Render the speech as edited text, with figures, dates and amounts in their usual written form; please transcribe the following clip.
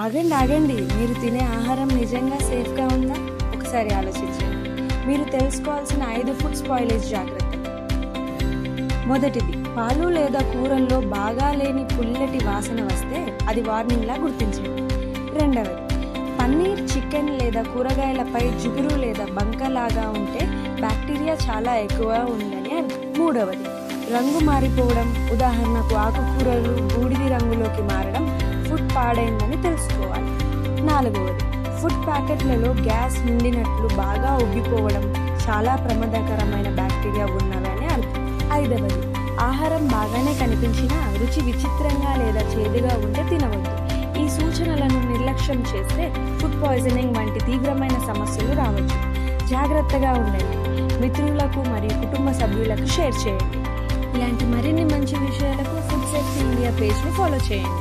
ఆగండి ఆగండి, మీరు తినే ఆహారం నిజంగా సేఫ్గా ఉందా? ఒకసారి ఆలోచించండి. మీరు తెలుసుకోవాల్సిన 5 ఫుడ్ స్పాయిలేజ్ జాగ్రత్తలు. మొదటిది, పాలు లేదా కూరల్లో బాగా లేని పుల్లటి వాసన వస్తే అది వార్నింగ్లా గుర్తించండి. రెండవది, పన్నీర్, చికెన్ లేదా కూరగాయలపై జిగురు లేదా బంకలాగా ఉంటే బ్యాక్టీరియా చాలా ఎక్కువ ఉందని అర్థం. మూడవది, రంగు మారిపోవడం, ఉదాహరణకు ఆకుకూరలు బూడిది రంగులోకి మారడం ఫుడ్ పాడైందని తెలుసుకోవాలి. నాలుగవది, ఫుడ్ ప్యాకెట్లలో గ్యాస్ నిండినట్లు బాగా ఉబ్బిపోవడం చాలా ప్రమాదకరమైన బ్యాక్టీరియా ఉన్నవని అర్థం. ఐదవది, ఆహారం బాగానే కనిపించినా రుచి విచిత్రంగా లేదా చేదుగా ఉంటే తినవద్దు. ఈ సూచనలను నిర్లక్ష్యం చేస్తే ఫుడ్ పాయిజనింగ్ వంటి తీవ్రమైన సమస్యలు రావచ్చు. జాగ్రత్తగా ఉండండి. మిత్రులకు మరియు కుటుంబ సభ్యులకు షేర్ చేయండి. ఇలాంటి మరిన్ని మంచి విషయాలకు ఫుడ్ సేఫ్టీ ఇండియా పేజ్ని ఫాలో చేయండి.